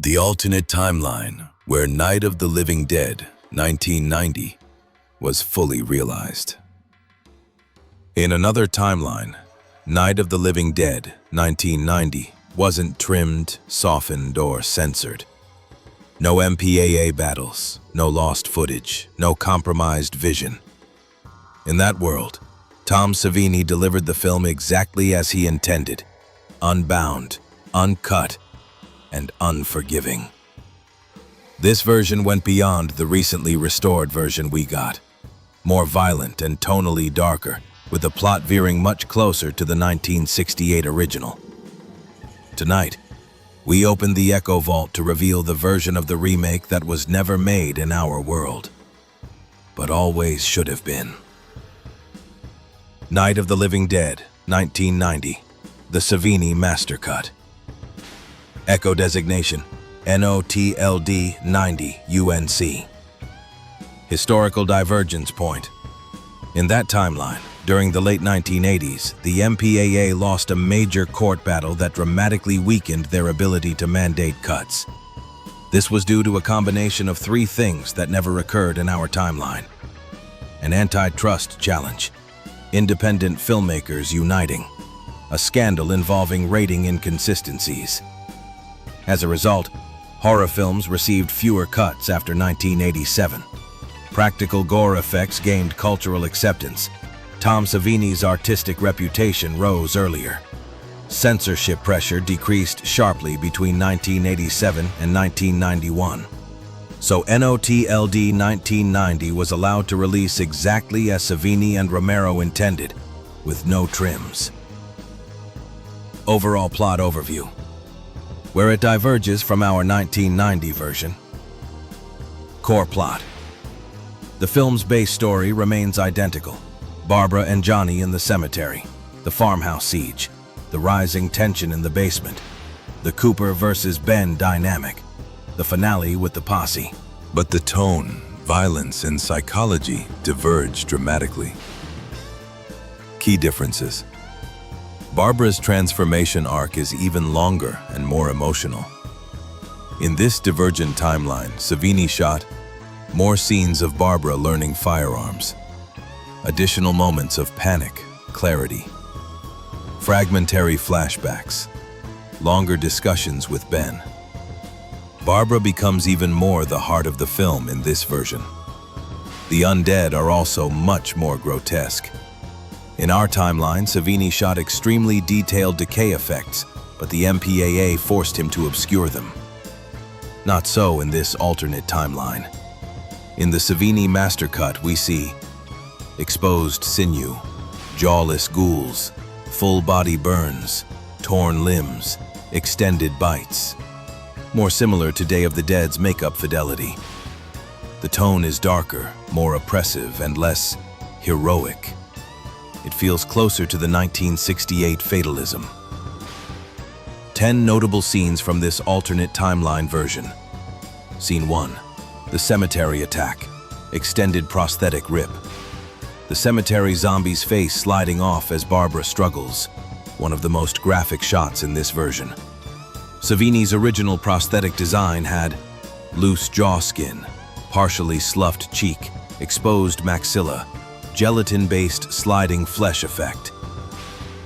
The alternate timeline where Night of the Living Dead, 1990, was fully realized. In another timeline, Night of the Living Dead, 1990, wasn't trimmed, softened, or censored. No MPAA battles, no lost footage, no compromised vision. In that world, Tom Savini delivered the film exactly as he intended, unbound, uncut, and unforgiving. This version went beyond the recently restored version we got. More violent and tonally darker, with the plot veering much closer to the 1968 original. Tonight, we open the Echo Vault to reveal the version of the remake that was never made in our world, but always should have been. Night of the Living Dead, 1990, the Savini Mastercut. Echo designation, NOTLD 90 UNC. Historical divergence point. In that timeline, during the late 1980s, the MPAA lost a major court battle that dramatically weakened their ability to mandate cuts. This was due to a combination of three things that never occurred in our timeline. An antitrust challenge, independent filmmakers uniting, a scandal involving rating inconsistencies. As a result, horror films received fewer cuts after 1987. Practical gore effects gained cultural acceptance. Tom Savini's artistic reputation rose earlier. Censorship pressure decreased sharply between 1987 and 1991. So NOTLD 1990 was allowed to release exactly as Savini and Romero intended, with no trims. Overall plot overview. Where it diverges from our 1990 version. Core plot. The film's base story remains identical. Barbara and Johnny in the cemetery, the farmhouse siege, the rising tension in the basement, the Cooper versus Ben dynamic, the finale with the posse. But the tone, violence, and psychology diverge dramatically. Key differences. Barbara's transformation arc is even longer and more emotional. In this divergent timeline, Savini shot more scenes of Barbara learning firearms, additional moments of panic, clarity, fragmentary flashbacks, longer discussions with Ben. Barbara becomes even more the heart of the film in this version. The undead are also much more grotesque. In our timeline, Savini shot extremely detailed decay effects, but the MPAA forced him to obscure them. Not so in this alternate timeline. In the Savini Mastercut, we see exposed sinew, jawless ghouls, full-body burns, torn limbs, extended bites. More similar to Day of the Dead's makeup fidelity. The tone is darker, more oppressive, and less heroic. It feels closer to the 1968 fatalism. 10 notable scenes from this alternate timeline version. Scene 1. The cemetery attack. Extended prosthetic rip. The cemetery zombie's face sliding off as Barbara struggles. One of the most graphic shots in this version. Savini's original prosthetic design had loose jaw skin, partially sloughed cheek, exposed maxilla, gelatin-based sliding flesh effect.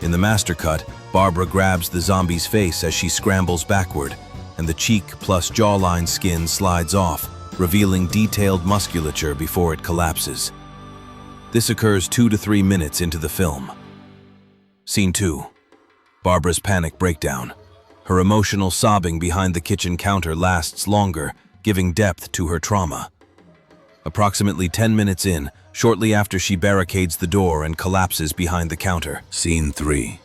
In the Mastercut, Barbara grabs the zombie's face as she scrambles backward, and the cheek plus jawline skin slides off, revealing detailed musculature before it collapses. This occurs 2 to 3 minutes into the film. Scene 2. Barbara's panic breakdown. Her emotional sobbing behind the kitchen counter lasts longer, giving depth to her trauma. Approximately 10 minutes in, shortly after she barricades the door and collapses behind the counter. Scene 3.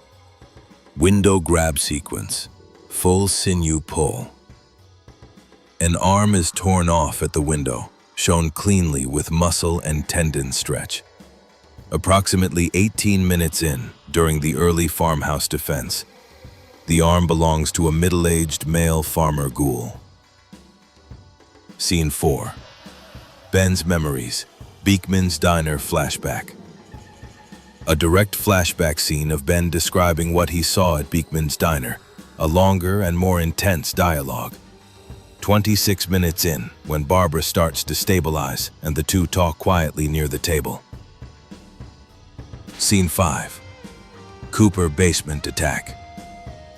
Window grab sequence. Full sinew pull. An arm is torn off at the window, shown cleanly with muscle and tendon stretch. Approximately 18 minutes in, during the early farmhouse defense, the arm belongs to a middle-aged male farmer ghoul. Scene 4. Ben's memories. Beekman's Diner flashback. A direct flashback scene of Ben describing what he saw at Beekman's Diner, a longer and more intense dialogue. 26 minutes in, when Barbara starts to stabilize and the two talk quietly near the table. Scene 5. Cooper basement attack.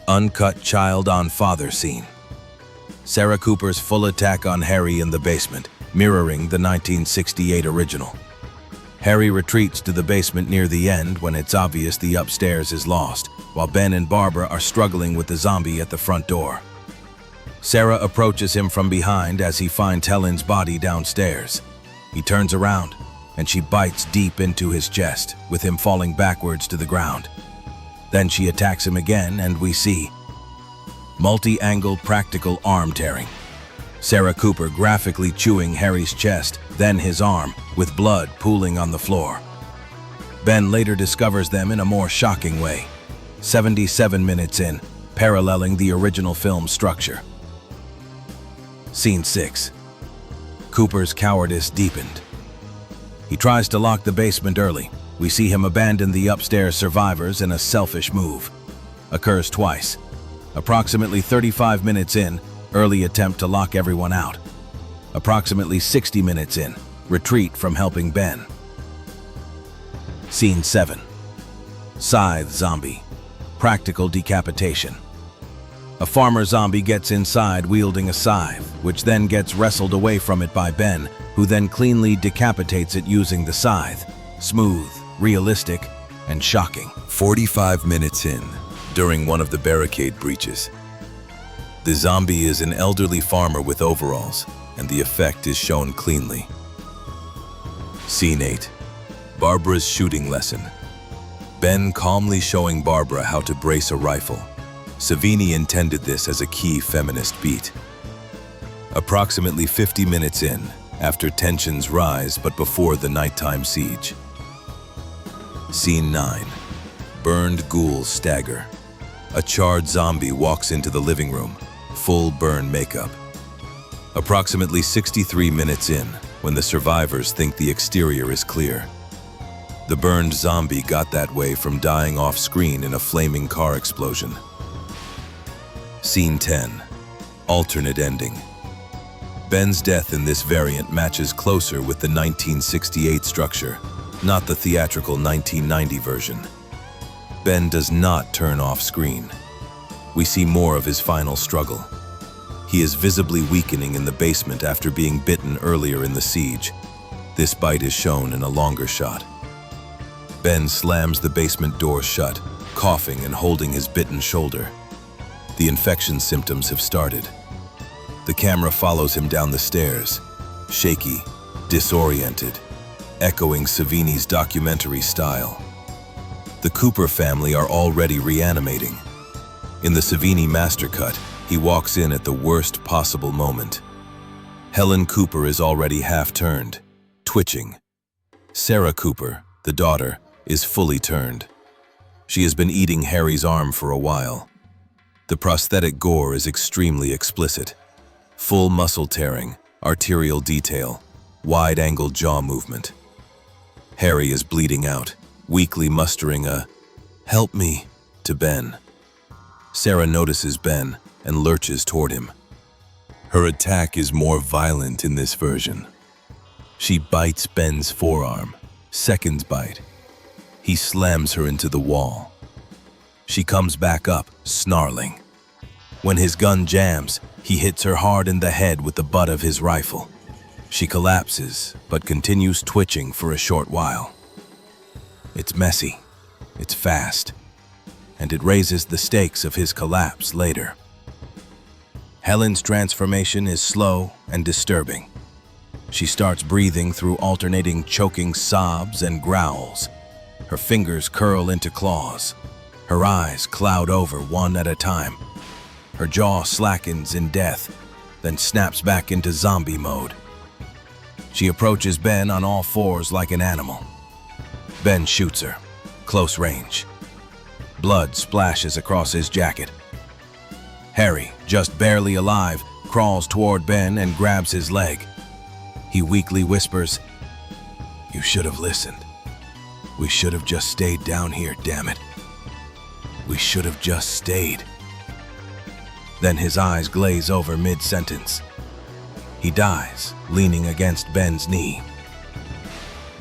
Uncut child on father scene. Sarah Cooper's full attack on Harry in the basement, mirroring the 1968 original. Harry retreats to the basement near the end when it's obvious the upstairs is lost, while Ben and Barbara are struggling with the zombie at the front door. Sarah approaches him from behind as he finds Helen's body downstairs. He turns around, and she bites deep into his chest, with him falling backwards to the ground. Then she attacks him again, and we see multi-angle practical arm tearing. Sarah Cooper graphically chewing Harry's chest, then his arm, with blood pooling on the floor. Ben later discovers them in a more shocking way, 77 minutes in, paralleling the original film's structure. Scene 6. Cooper's cowardice deepened. He tries to lock the basement early. We see him abandon the upstairs survivors in a selfish move. Occurs twice. Approximately 35 minutes in, early attempt to lock everyone out. Approximately 60 minutes in, retreat from helping Ben. Scene 7. Scythe zombie. Practical decapitation. A farmer zombie gets inside wielding a scythe, which then gets wrestled away from it by Ben, who then cleanly decapitates it using the scythe. Smooth, realistic, and shocking. 45 minutes in, during one of the barricade breaches. The zombie is an elderly farmer with overalls, and the effect is shown cleanly. Scene 8. Barbara's shooting lesson. Ben calmly showing Barbara how to brace a rifle. Savini intended this as a key feminist beat. Approximately 50 minutes in, after tensions rise but before the nighttime siege. Scene 9. Burned ghouls stagger. A charred zombie walks into the living room, full burn makeup. Approximately 63 minutes in, when the survivors think the exterior is clear. The burned zombie got that way from dying off screen in a flaming car explosion. Scene 10. Alternate ending. Ben's death in this variant matches closer with the 1968 structure, not the theatrical 1990 version. Ben does not turn off screen. We see more of his final struggle. He is visibly weakening in the basement after being bitten earlier in the siege. This bite is shown in a longer shot. Ben slams the basement door shut, coughing and holding his bitten shoulder. The infection symptoms have started. The camera follows him down the stairs, shaky, disoriented, echoing Savini's documentary style. The Cooper family are already reanimating. In the Savini Mastercut, he walks in at the worst possible moment. Helen Cooper is already half-turned, twitching. Sarah Cooper, the daughter, is fully turned. She has been eating Harry's arm for a while. The prosthetic gore is extremely explicit. Full muscle tearing, arterial detail, wide-angle jaw movement. Harry is bleeding out, weakly mustering a "help me" to Ben. Sarah notices Ben and lurches toward him. Her attack is more violent in this version. She bites Ben's forearm, second bite. He slams her into the wall. She comes back up, snarling. When his gun jams, he hits her hard in the head with the butt of his rifle. She collapses, but continues twitching for a short while. It's messy, it's fast, and it raises the stakes of his collapse later. Helen's transformation is slow and disturbing. She starts breathing through alternating choking sobs and growls. Her fingers curl into claws. Her eyes cloud over one at a time. Her jaw slackens in death, then snaps back into zombie mode. She approaches Ben on all fours like an animal. Ben shoots her, close range. Blood splashes across his jacket. Harry, just barely alive, crawls toward Ben and grabs his leg. He weakly whispers, "You should have listened. We should have just stayed down here, damn it. We should have just stayed." Then his eyes glaze over mid-sentence. He dies, leaning against Ben's knee.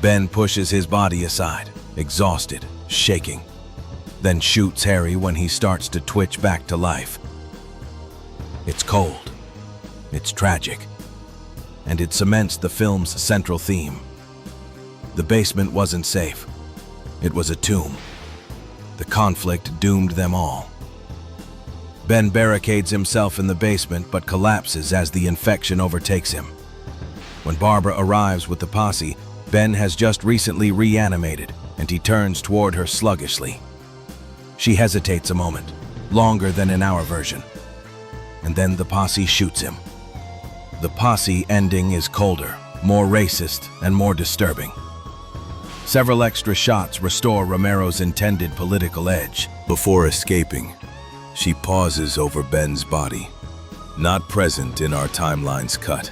Ben pushes his body aside, exhausted, shaking, then shoots Harry when he starts to twitch back to life. It's cold, it's tragic, and it cements the film's central theme. The basement wasn't safe. It was a tomb. The conflict doomed them all. Ben barricades himself in the basement but collapses as the infection overtakes him. When Barbara arrives with the posse, Ben has just recently reanimated, and he turns toward her sluggishly. She hesitates a moment, longer than in our version, and then the posse shoots him. The posse ending is colder, more racist, and more disturbing. Several extra shots restore Romero's intended political edge. Before escaping, she pauses over Ben's body, not present in our timeline's cut.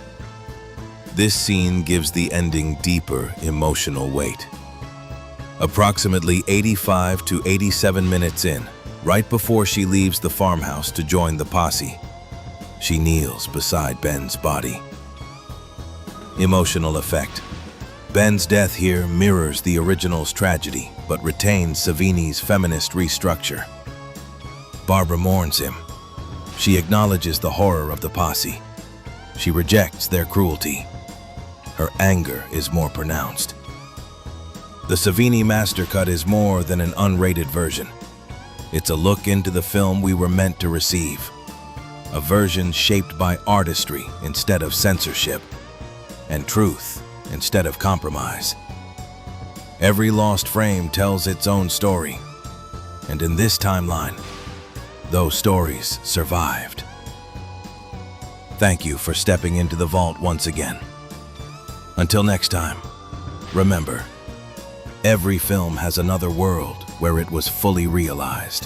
This scene gives the ending deeper emotional weight. Approximately 85 to 87 minutes in, right before she leaves the farmhouse to join the posse, she kneels beside Ben's body. Emotional effect. Ben's death here mirrors the original's tragedy, but retains Savini's feminist restructure. Barbara mourns him. She acknowledges the horror of the posse. She rejects their cruelty. Her anger is more pronounced. The Savini Mastercut is more than an unrated version. It's a look into the film we were meant to receive. A version shaped by artistry instead of censorship, and truth instead of compromise. Every lost frame tells its own story, and in this timeline, those stories survived. Thank you for stepping into the vault once again. Until next time, remember, every film has another world where it was fully realized.